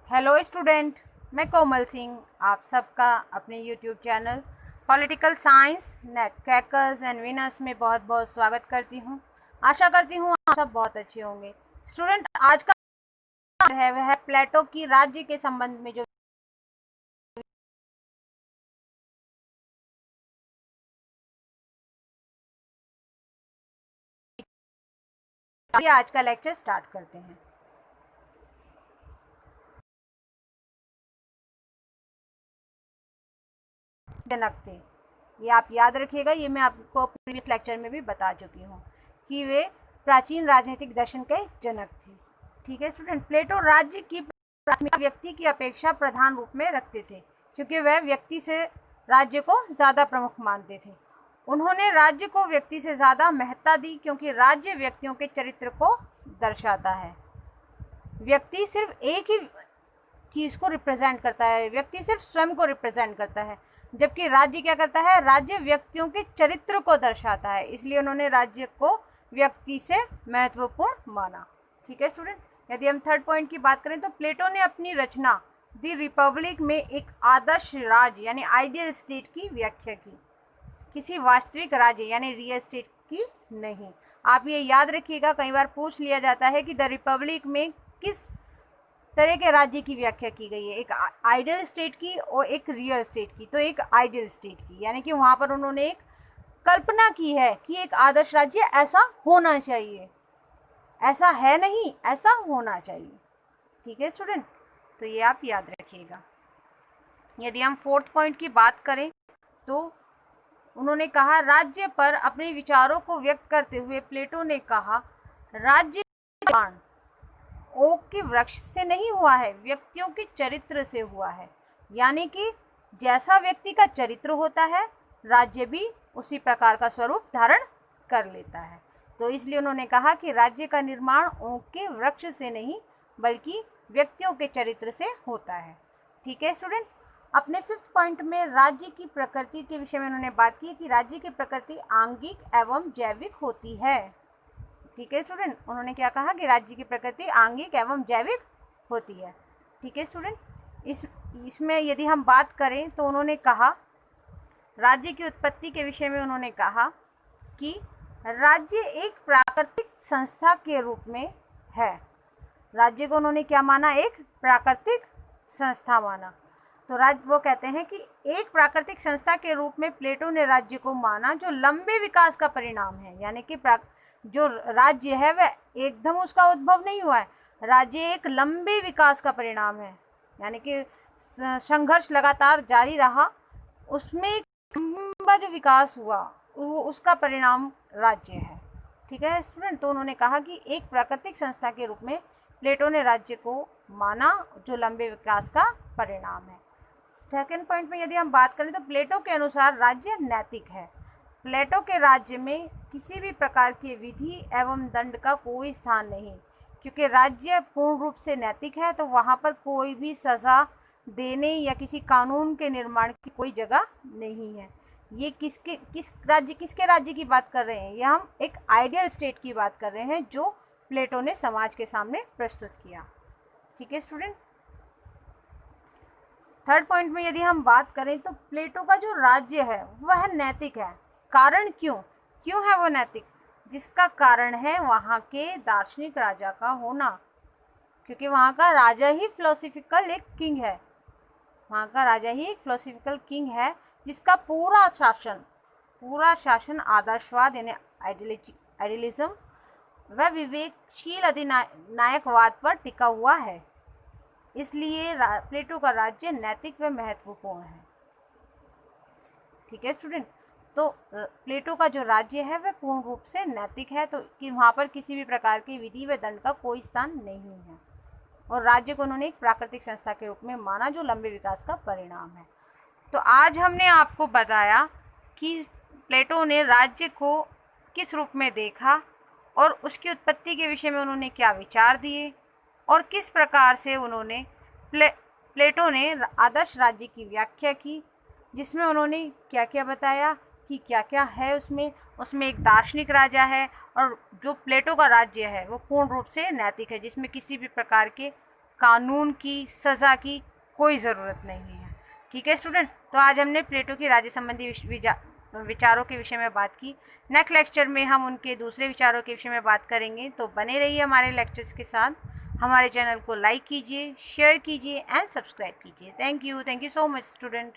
Hello student, मैं कोमल सिंह आप सबका अपने YouTube channel political science net crackers and winners में बहुत बहुत स्वागत करती हूँ। आशा करती हूँ आप सब बहुत अच्छे होंगे। स्टूडेंट, आज का है वह है प्लेटो की राज्य के संबंध में जो आज का लेक्चर स्टार्ट करते हैं। जनक थे, ये आप याद रखिएगा। ये मैं आपको प्रीवियस लेक्चर में भी बता चुकी हूँ कि वे प्राचीन राजनीतिक दर्शन के जनक थे। ठीक है स्टूडेंट, प्लेटो राज्य की प्राथमिकता व्यक्ति की अपेक्षा प्रधान रूप में रखते थे, क्योंकि वह व्यक्ति से राज्य को ज़्यादा प्रमुख मानते थे। उन्होंने राज्य को व्यक्ति से ज़्यादा महत्ता दी, क्योंकि राज्य व्यक्तियों के चरित्र को दर्शाता है। व्यक्ति सिर्फ एक ही चीज़ को रिप्रेजेंट करता है, व्यक्ति सिर्फ स्वयं को रिप्रेजेंट करता है, जबकि राज्य क्या करता है? राज्य व्यक्तियों के चरित्र को दर्शाता है। इसलिए उन्होंने राज्य को व्यक्ति से महत्वपूर्ण माना। ठीक है स्टूडेंट, यदि हम थर्ड पॉइंट की बात करें तो प्लेटो ने अपनी रचना दी रिपब्लिक में एक आदर्श राज्य यानी आइडियल स्टेट की व्याख्या की, किसी वास्तविक राज्य यानी रियल स्टेट की नहीं। आप ये याद रखिएगा, कई बार पूछ लिया जाता है कि द रिपब्लिक में किस तरह के राज्य की व्याख्या की गई है, एक आइडियल स्टेट की और एक रियल स्टेट की। तो एक आइडियल स्टेट की यानी कि वहाँ पर उन्होंने एक कल्पना की है कि एक आदर्श राज्य ऐसा होना चाहिए, ऐसा है नहीं, ऐसा होना चाहिए। ठीक है स्टूडेंट, तो ये आप याद रखिएगा। यदि हम फोर्थ पॉइंट की बात करें तो उन्होंने कहा, राज्य पर अपने विचारों को व्यक्त करते हुए प्लेटो ने कहा, राज्य निर्माण ओक के वृक्ष से नहीं हुआ है, व्यक्तियों के चरित्र से हुआ है। यानी कि जैसा व्यक्ति का चरित्र होता है, राज्य भी उसी प्रकार का स्वरूप धारण कर लेता है। तो इसलिए उन्होंने कहा कि राज्य का निर्माण ओक के वृक्ष से नहीं बल्कि व्यक्तियों के चरित्र से होता है। ठीक है स्टूडेंट, अपने फिफ्थ पॉइंट में राज्य की प्रकृति के विषय में उन्होंने बात की कि राज्य की प्रकृति आंगिक एवं जैविक होती है। ठीक है स्टूडेंट, उन्होंने क्या कहा कि राज्य की प्रकृति आंगिक एवं जैविक होती है। ठीक है स्टूडेंट, इसमें यदि हम बात करें तो उन्होंने कहा, राज्य की उत्पत्ति के विषय में उन्होंने कहा कि राज्य एक प्राकृतिक संस्था के रूप में है। राज्य को उन्होंने क्या माना? एक प्राकृतिक संस्था माना। तो वो कहते हैं कि एक प्राकृतिक संस्था के रूप में प्लेटो ने राज्य को माना, जो लंबे विकास का परिणाम है। यानी कि जो राज्य है वह एकदम उसका उद्भव नहीं हुआ है, राज्य एक लंबे विकास का परिणाम है। यानी कि संघर्ष लगातार जारी रहा, उसमें एक लंबा जो विकास हुआ वो उसका परिणाम राज्य है। ठीक है स्टूडेंट, तो उन्होंने कहा कि एक प्राकृतिक संस्था के रूप में प्लेटो ने राज्य को माना, जो लंबे विकास का परिणाम है। सेकेंड पॉइंट में यदि हम बात करें तो प्लेटो के अनुसार राज्य नैतिक है। प्लेटो के राज्य में किसी भी प्रकार के विधि एवं दंड का कोई स्थान नहीं, क्योंकि राज्य पूर्ण रूप से नैतिक है। तो वहाँ पर कोई भी सज़ा देने या किसी कानून के निर्माण की कोई जगह नहीं है। ये किसके राज्य की बात कर रहे हैं? ये हम एक आइडियल स्टेट की बात कर रहे हैं जो प्लेटो ने समाज के सामने प्रस्तुत किया। ठीक है स्टूडेंट, थर्ड पॉइंट में यदि हम बात करें तो प्लेटो का जो राज्य है वह नैतिक है। कारण क्यों है वो नैतिक? जिसका कारण है वहाँ के दार्शनिक राजा का होना, क्योंकि वहाँ का राजा ही फिलोसफिकल एक किंग है। वहाँ का राजा ही एक फिलोसफिकल किंग है जिसका पूरा शासन आदर्शवाद यानी आइडियलिज्म व विवेकशील अधिनायकवाद पर टिका हुआ है। इसलिए प्लेटो का राज्य नैतिक व महत्वपूर्ण है। ठीक है स्टूडेंट, तो प्लेटो का जो राज्य है वह पूर्ण रूप से नैतिक है, तो कि वहाँ पर किसी भी प्रकार की विधि व दंड का कोई स्थान नहीं है, और राज्य को उन्होंने एक प्राकृतिक संस्था के रूप में माना जो लंबे विकास का परिणाम है। तो आज हमने आपको बताया कि प्लेटो ने राज्य को किस रूप में देखा और उसकी उत्पत्ति के विषय में उन्होंने क्या विचार दिए, और किस प्रकार से उन्होंने प्लेटो ने आदर्श राज्य की व्याख्या की, जिसमें उन्होंने क्या क्या बताया कि क्या क्या है उसमें एक दार्शनिक राजा है, और जो प्लेटो का राज्य है वो पूर्ण रूप से नैतिक है, जिसमें किसी भी प्रकार के कानून की, सज़ा की कोई ज़रूरत नहीं है। ठीक है स्टूडेंट, तो आज हमने प्लेटो की राज्य संबंधी विचारों के विषय में बात की। नेक्स्ट लेक्चर में हम उनके दूसरे विचारों के विषय में बात करेंगे। तो बने रहिए हमारे लेक्चर्स के साथ। हमारे चैनल को लाइक कीजिए, शेयर कीजिए एंड सब्सक्राइब कीजिए। Thank you so much student.